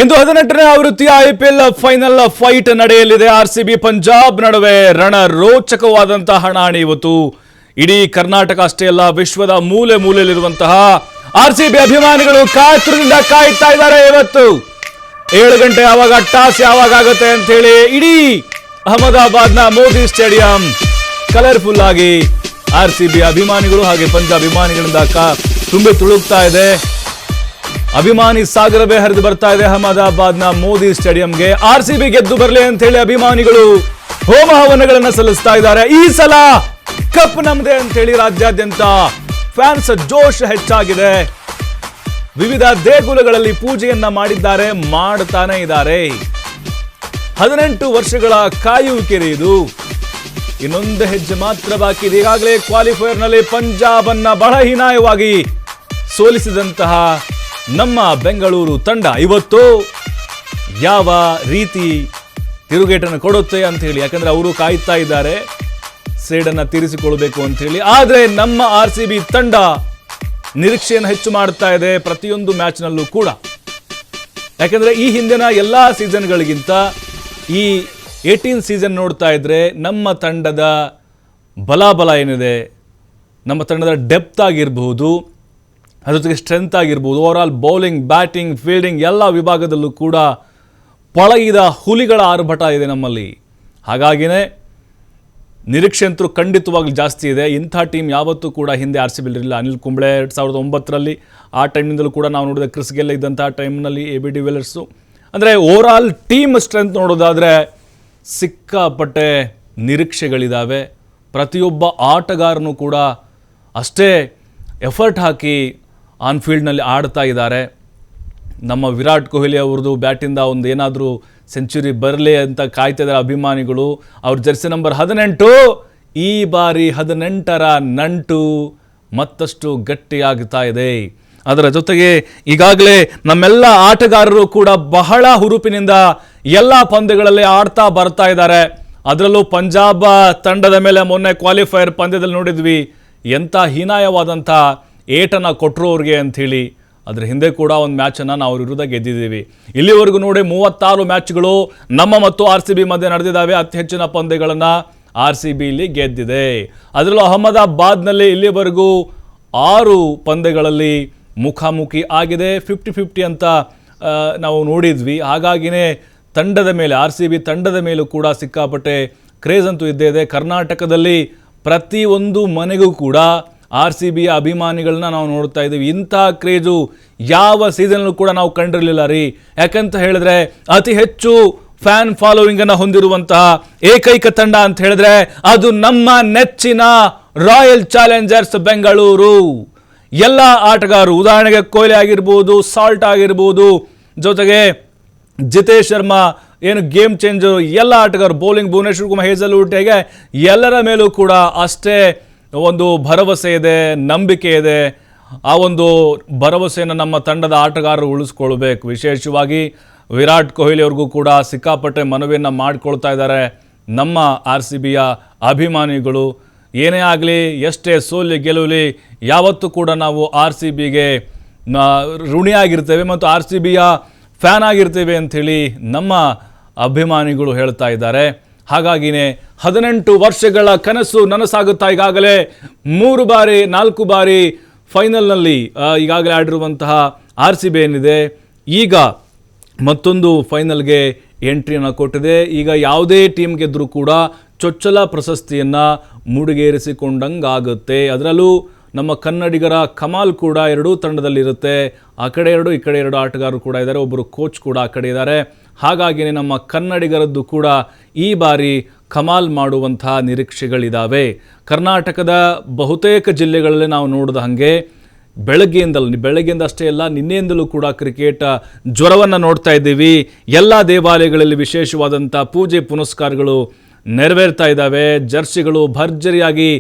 ಇಂದು 18ನೇ ಆವೃತ್ತಿಯ IPL final fight ನಡೆಯಲಿದೆ. RCB Punjab ನಡುವೆ ರಣರೋಚಕವಾದಂತಹ ಹಣಾಹಣಿ ಇವತ್ತು. ಇಡೀ ಕರ್ನಾಟಕ ಅಷ್ಟೇ ಅಲ್ಲ, ವಿಶ್ವದ ಮೂಲೆ ಮೂಲೆಯಲ್ಲಿರುವಂತಹ ಆರ್ಸಿಬಿ ಅಭಿಮಾನಿಗಳು ಕಾತುರದಿಂದ ಕಾಯ್ತಾ ಇದ್ದಾರೆ. ಇವತ್ತು 7 ಗಂಟೆ ಯಾವಾಗ ಟಾಸ್ ಯಾವಾಗ ಆಗುತ್ತೆ ಅಂತ ಹೇಳಿ ಇಡೀ ಅಹಮದಾಬಾದ್ನ ಮೋದಿ ಸ್ಟೇಡಿಯಂ ಕಲರ್ಫುಲ್ ಆಗಿ ಆರ್ಸಿಬಿ ಅಭಿಮಾನಿಗಳು ಹಾಗೆ ಪಂಜಾಬ್ ಅಭಿಮಾನಿಗಳಿಂದ ತುಂಬಿ ತುಳುಕ್ತಾ ಇದೆ. ಅಭಿಮಾನಿ ಸಾಗರವೇ ಹರಿದು ಬರ್ತಾ ಇದೆ ಅಹಮದಾಬಾದ್ನ ಮೋದಿ ಸ್ಟೇಡಿಯಂಗೆ. ಆರ್ಸಿಬಿ ಗೆದ್ದು ಬರಲಿ ಅಂತ ಹೇಳಿ ಅಭಿಮಾನಿಗಳು ಹೋಮ ಹವನಗಳನ್ನ ಸಲ್ಲಿಸ್ತಾ ಇದ್ದಾರೆ. ಈ ಸಲ ಕಪ್ ನಮ್ದೆ ಅಂತ ಹೇಳಿ ರಾಜ್ಯಾದ್ಯಂತ ಫ್ಯಾನ್ಸ್ ಜೋಶ್ ಹೆಚ್ಚಾಗಿದೆ. ವಿವಿಧ ದೇಗುಲಗಳಲ್ಲಿ ಪೂಜೆಯನ್ನ ಮಾಡಿದ್ದಾರೆ, ಮಾಡ್ತಾನೆ ಇದ್ದಾರೆ. 18 ವರ್ಷಗಳ ಕಾಯುವಿಕೆ ಇದು. ಇನ್ನೊಂದು ಹೆಜ್ಜೆ ಮಾತ್ರ ಬಾಕಿ ಇದೆ. ಈಗಾಗಲೇ ಕ್ವಾಲಿಫೈಯರ್ ನಲ್ಲಿ ಪಂಜಾಬ್ ಅನ್ನ ಬಹಳ ಹೀನಾಯವಾಗಿ ಸೋಲಿಸಿದಂತಹ ನಮ್ಮ ಬೆಂಗಳೂರು ತಂಡ ಇವತ್ತು ಯಾವ ರೀತಿ ತಿರುಗೇಟನ್ನು ಕೊಡುತ್ತೆ ಅಂತ ಹೇಳಿ, ಯಾಕಂದ್ರೆ ಅವರು ಕಾಯ್ತಾ ಇದ್ದಾರೆ ಸೇಡನ್ನು ತೀರಿಸಿಕೊಳ್ಬೇಕು ಅಂತ ಹೇಳಿ. ಆದರೆ ನಮ್ಮ ಆರ್ಸಿಬಿ ತಂಡ ನಿರೀಕ್ಷೆಯನ್ನು ಹೆಚ್ಚು ಮಾಡ್ತಾ ಇದೆ ಪ್ರತಿಯೊಂದು ಮ್ಯಾಚ್ನಲ್ಲೂ ಕೂಡ. ಯಾಕಂದ್ರೆ ಈ ಹಿಂದಿನ ಎಲ್ಲ ಸೀಸನ್ಗಳಿಗಿಂತ ಈ 18 ಸೀಸನ್ ನೋಡ್ತಾ ಇದ್ರೆ ನಮ್ಮ ತಂಡದ ಬಲಾಬಲ ಏನಿದೆ, ನಮ್ಮ ತಂಡದ ಡೆಪ್ತ್ ಆಗಿರಬಹುದು, ಅದ್ರ ಜೊತೆಗೆ ಸ್ಟ್ರೆಂತ್ ಆಗಿರ್ಬೋದು, over all bowling, batting, fielding ಎಲ್ಲ ವಿಭಾಗದಲ್ಲೂ ಕೂಡ ಪಳಗಿದ ಹುಲಿಗಳ ಆರ್ಭಟ ಇದೆ ನಮ್ಮಲ್ಲಿ. ಹಾಗಾಗಿನೇ ನಿರೀಕ್ಷೆ ಅಂತೂ ಖಂಡಿತವಾಗ್ಲೂ ಜಾಸ್ತಿ ಇದೆ. ಇಂಥ ಟೀಮ್ ಯಾವತ್ತೂ ಕೂಡ ಹಿಂದೆ ಆರ್ಸಿಬಿ ಇರಲಿಲ್ಲ. ಅನಿಲ್ ಕುಂಬ್ಳೆ 2009ರಲ್ಲಿ ಆ ಟೈಮ್ನಿಂದಲೂ ಕೂಡ ನಾವು ನೋಡಿದ ಕ್ರಿಸ್ ಗೆಲ್ಲ ಇದ್ದಂಥ ಟೈಮ್ನಲ್ಲಿ ಎ ಬಿ ಡಿವಿಲಿಯರ್ಸು. ಅಂದರೆ ಓವರ್ ಆಲ್ ಟೀಮ್ ಸ್ಟ್ರೆಂತ್ ನೋಡೋದಾದರೆ ಸಿಕ್ಕಾಪಟ್ಟೆ ನಿರೀಕ್ಷೆಗಳಿದ್ದಾವೆ. ಪ್ರತಿಯೊಬ್ಬ ಆಟಗಾರನೂ ಕೂಡ ಅಷ್ಟೇ ಎಫರ್ಟ್ ಹಾಕಿ ಆನ್ ಫೀಲ್ಡ್ನಲ್ಲಿ ಆಡ್ತಾ ಇದ್ದಾರೆ. ನಮ್ಮ ವಿರಾಟ್ ಕೊಹ್ಲಿ ಅವ್ರದ್ದು ಬ್ಯಾಟಿಂದ ಒಂದು ಏನಾದರೂ ಸೆಂಚುರಿ ಬರಲಿ ಅಂತ ಕಾಯ್ತಾ ಇದ್ದಾರೆ ಅಭಿಮಾನಿಗಳು. ಅವ್ರ ಜರ್ಸಿ ನಂಬರ್ 18 ಈ ಬಾರಿ 18ರ ನಂಟು ಮತ್ತಷ್ಟು ಗಟ್ಟಿಯಾಗ್ತಾ ಇದೆ. ಅದರ ಜೊತೆಗೆ ಈಗಾಗಲೇ ನಮ್ಮೆಲ್ಲ ಆಟಗಾರರು ಕೂಡ ಬಹಳ ಹುರುಪಿನಿಂದ ಎಲ್ಲ ಪಂದ್ಯಗಳಲ್ಲಿ ಆಡ್ತಾ ಬರ್ತಾ ಇದ್ದಾರೆ. ಅದರಲ್ಲೂ ಪಂಜಾಬ್ ತಂಡದ ಮೇಲೆ ಮೊನ್ನೆ ಕ್ವಾಲಿಫೈಯರ್ ಪಂದ್ಯದಲ್ಲಿ ನೋಡಿದ್ವಿ ಎಂಥ ಹೀನಾಯವಾದಂಥ ಏಟನ್ನು ಕೊಟ್ಟರು ಅವ್ರಿಗೆ ಅಂಥೇಳಿ. ಅದ್ರ ಹಿಂದೆ ಕೂಡ ಒಂದು ಮ್ಯಾಚನ್ನು ನಾವು ಅವ್ರ ವಿರುದ್ಧ ಗೆದ್ದಿದ್ದೀವಿ. ಇಲ್ಲಿವರೆಗೂ ನೋಡಿ 36 ಮ್ಯಾಚ್ಗಳು ನಮ್ಮ ಮತ್ತು RCB ಮಧ್ಯೆ ನಡೆದಿದ್ದಾವೆ. ಅತಿ ಹೆಚ್ಚಿನ ಪಂದ್ಯಗಳನ್ನು RCB ಇಲ್ಲಿ ಗೆದ್ದಿದೆ. ಅದರಲ್ಲೂ ಅಹಮದಾಬಾದ್ನಲ್ಲಿ ಇಲ್ಲಿವರೆಗೂ 6 ಪಂದ್ಯಗಳಲ್ಲಿ ಮುಖಾಮುಖಿ ಆಗಿದೆ. 50-50 ಅಂತ ನಾವು ನೋಡಿದ್ವಿ. ಹಾಗಾಗಿನೇ ತಂಡದ ಮೇಲೆ RCB ತಂಡದ ಮೇಲೂ ಕೂಡ ಸಿಕ್ಕಾಪಟ್ಟೆ ಕ್ರೇಜ್ ಅಂತೂ ಇದ್ದೇ ಇದೆ. ಕರ್ನಾಟಕದಲ್ಲಿ ಪ್ರತಿಯೊಂದು ಮನೆಗೂ ಕೂಡ RCBಯ ಅಭಿಮಾನಿಗಳನ್ನ ನಾವು ನೋಡ್ತಾ ಇದ್ದೀವಿ. ಇಂಥ ಕ್ರೇಜು ಯಾವ ಸೀಸನ್ಲ್ಲೂ ಕೂಡ ನಾವು ಕಂಡಿರಲಿಲ್ಲ ರೀ. ಯಾಕಂತ ಹೇಳಿದ್ರೆ ಅತಿ ಹೆಚ್ಚು ಫ್ಯಾನ್ ಫಾಲೋವಿಂಗನ್ನು ಹೊಂದಿರುವಂತಹ ಏಕೈಕ ತಂಡ ಅಂತ ಹೇಳಿದ್ರೆ ಅದು ನಮ್ಮ ನೆಚ್ಚಿನ ರಾಯಲ್ ಚಾಲೆಂಜರ್ಸ್ ಬೆಂಗಳೂರು. ಎಲ್ಲ ಆಟಗಾರರು, ಉದಾಹರಣೆಗೆ ಕೊಹ್ಲಿ ಆಗಿರ್ಬೋದು, ಸಾಲ್ಟ್ ಆಗಿರ್ಬೋದು, ಜೊತೆಗೆ ಜಿತೇಶ್ ಶರ್ಮಾ ಏನು ಗೇಮ್ ಚೇಂಜರು, ಎಲ್ಲ ಆಟಗಾರರು, ಬೌಲಿಂಗ್ ಭುವನೇಶ್ವರ್ ಕುಮಾರ್, ಹೇಜಲ್ವುಡ್, ಹೇಗೆ ಎಲ್ಲರ ಮೇಲೂ ಕೂಡ ಅಷ್ಟೇ ಒಂದು ಭರವಸೆ ಇದೆ, ನಂಬಿಕೆ ಇದೆ. ಆ ಒಂದು ಭರವಸೆಯನ್ನು ನಮ್ಮ ತಂಡದ ಆಟಗಾರರು ಉಳಿಸ್ಕೊಳ್ಬೇಕು. ವಿಶೇಷವಾಗಿ ವಿರಾಟ್ ಕೊಹ್ಲಿ ಅವ್ರಿಗೂ ಕೂಡ ಸಿಕ್ಕಾಪಟ್ಟೆ ಮನವಿಯನ್ನು ಮಾಡಿಕೊಳ್ತಾ ಇದ್ದಾರೆ ನಮ್ಮ RCBಯ ಅಭಿಮಾನಿಗಳು. ಏನೇ ಆಗಲಿ, ಎಷ್ಟೇ ಸೋಲಿ ಗೆಲುವಲಿ, ಯಾವತ್ತೂ ಕೂಡ ನಾವು RCBಗೆ ಋಣಿಯಾಗಿರ್ತೇವೆ ಮತ್ತು RCBಯ ಫ್ಯಾನ್ ಆಗಿರ್ತೇವೆ ಅಂಥೇಳಿ ನಮ್ಮ ಅಭಿಮಾನಿಗಳು ಹೇಳ್ತಾ ಇದ್ದಾರೆ. ಹಾಗಾಗಿನೇ 18 ವರ್ಷಗಳ ಕನಸು ನನಸಾಗುತ್ತಾ. ಈಗಾಗಲೇ 3 ಬಾರಿ 4 ಬಾರಿ ಫೈನಲ್ನಲ್ಲಿ ಈಗಾಗಲೇ ಆಡಿರುವಂತಹ RCB ಏನಿದೆ, ಈಗ ಮತ್ತೊಂದು ಫೈನಲ್ಗೆ ಎಂಟ್ರಿಯನ್ನು ಕೊಟ್ಟಿದೆ. ಈಗ ಯಾವುದೇ ಟೀಮ್ ಗೆದ್ದರೂ ಕೂಡ ಚೊಚ್ಚಲ ಪ್ರಶಸ್ತಿಯನ್ನು ಮುಡಿಗೇರಿಸಿಕೊಂಡಂಗಾಗುತ್ತೆ. ಅದರಲ್ಲೂ ನಮ್ಮ ಕನ್ನಡಿಗರ ಕಮಾಲ್ ಕೂಡ ಎರಡೂ ತಂಡದಲ್ಲಿರುತ್ತೆ. ಆ ಕಡೆ 2 ಈ ಕಡೆ 2 ಆಟಗಾರರು ಕೂಡ ಇದ್ದಾರೆ, ಒಬ್ಬರು ಕೋಚ್ ಕೂಡ ಆ ಕಡೆ ಇದ್ದಾರೆ. ಹಾಗಾಗಿಯೇ ನಮ್ಮ ಕನ್ನಡಿಗರದ್ದು ಕೂಡ ಈ ಬಾರಿ ಕಮಾಲ್ ಮಾಡುವಂತಹ ನಿರೀಕ್ಷೆಗಳಿದ್ದಾವೆ. ಕರ್ನಾಟಕದ ಬಹುತೇಕ ಜಿಲ್ಲೆಗಳಲ್ಲಿ ನಾವು ನೋಡಿದ ಹಾಗೆ ಬೆಳಗ್ಗೆಯಿಂದ ಅಷ್ಟೇ ಅಲ್ಲ, ನಿನ್ನೆಯಿಂದಲೂ ಕೂಡ ಕ್ರಿಕೆಟ್ ಜ್ವರವನ್ನು ನೋಡ್ತಾ ಇದ್ದೀವಿ. ಎಲ್ಲ ದೇವಾಲಯಗಳಲ್ಲಿ ವಿಶೇಷವಾದಂಥ ಪೂಜೆ ಪುನಸ್ಕಾರಗಳು ನೆರವೇರ್ತಾ ಇದ್ದಾವೆ. ಜರ್ಸಿಗಳು ಭರ್ಜರಿಯಾಗಿ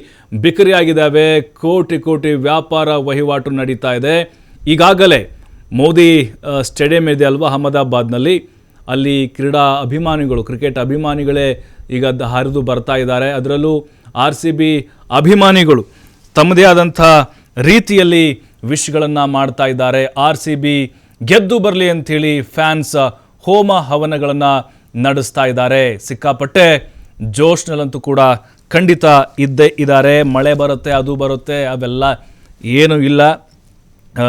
ಬಿಕರಿಯಾಗಿದ್ದಾವೆ. ಕೋಟಿ ಕೋಟಿ ವ್ಯಾಪಾರ ವಹಿವಾಟು ನಡೀತಾ ಇದೆ. ಈಗಾಗಲೇ ಮೋದಿ ಸ್ಟೇಡಿಯಂ ಇದೆ ಅಲ್ವಾ ಅಹಮದಾಬಾದ್ನಲ್ಲಿ, ಅಲ್ಲಿ ಕ್ರೀಡಾ ಅಭಿಮಾನಿಗಳು, ಕ್ರಿಕೆಟ್ ಅಭಿಮಾನಿಗಳೇ ಈಗ ಹರಿದು ಬರ್ತಾ ಇದ್ದಾರೆ. ಅದರಲ್ಲೂ RCB ಅಭಿಮಾನಿಗಳು ತಮ್ಮದೇ ಆದಂಥ ರೀತಿಯಲ್ಲಿ ವಿಶ್ಗಳನ್ನು ಮಾಡ್ತಾ ಇದ್ದಾರೆ. RCB ಗೆದ್ದು ಬರಲಿ ಅಂಥೇಳಿ ಫ್ಯಾನ್ಸ್ ಹೋಮ ಹವನಗಳನ್ನು ನಡೆಸ್ತಾ ಇದ್ದಾರೆ. ಸಿಕ್ಕಾಪಟ್ಟೆ ಜೋಶ್ನಲ್ಲಂತೂ ಕೂಡ ಖಂಡಿತ ಇದ್ದೇ ಇದ್ದಾರೆ. ಮಳೆ ಬರುತ್ತೆ, ಅದು ಬರುತ್ತೆ, ಅವೆಲ್ಲ ಏನೂ ಇಲ್ಲ.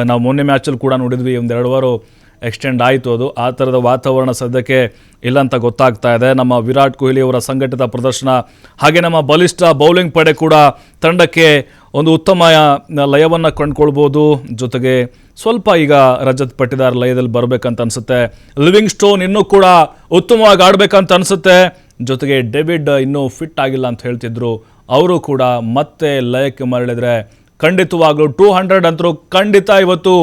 ನಾವು ಮೊನ್ನೆ ಮ್ಯಾಚಲ್ಲಿ ಕೂಡ ನೋಡಿದ್ವಿ, ಒಂದೆರಡು ವಾರ ಎಕ್ಸ್ಟೆಂಡ್ ಆಯಿತು. ಅದು ಆ ಥರದ ವಾತಾವರಣ ಸದ್ಯಕ್ಕೆ ಇಲ್ಲ ಅಂತ ಗೊತ್ತಾಗ್ತಾ ಇದೆ. ನಮ್ಮ ವಿರಾಟ್ ಕೊಹ್ಲಿ ಅವರ ಸಂಘಟಿತ ಪ್ರದರ್ಶನ ಹಾಗೆ ನಮ್ಮ ಬಲಿಷ್ಠ ಬೌಲಿಂಗ್ ಪಡೆ ಕೂಡ ತಂಡಕ್ಕೆ ಒಂದು ಉತ್ತಮ ಲಯವನ್ನು ಕಂಡುಕೊಳ್ಬೋದು. ಜೊತೆಗೆ ಸ್ವಲ್ಪ ಈಗ ರಜತ್ ಪಟ್ಟಿದಾರ್ ಲಯದಲ್ಲಿ ಬರಬೇಕಂತ ಅನಿಸುತ್ತೆ. ಲಿವಿಂಗ್ ಸ್ಟೋನ್ ಇನ್ನೂ ಕೂಡ ಉತ್ತಮವಾಗಿ ಆಡಬೇಕಂತ ಅನಿಸುತ್ತೆ. ಜೊತೆಗೆ ಡೇವಿಡ್ ಇನ್ನೂ ಫಿಟ್ ಆಗಿಲ್ಲ ಅಂತ ಹೇಳ್ತಿದ್ರು, ಅವರು ಕೂಡ ಮತ್ತೆ ಲಯಕ್ಕೆ ಮರಳಿದ್ರೆ ಖಂಡಿತವಾಗ್ಲೂ 200 ಅಂತರೂ ಖಂಡಿತ ಇವತ್ತು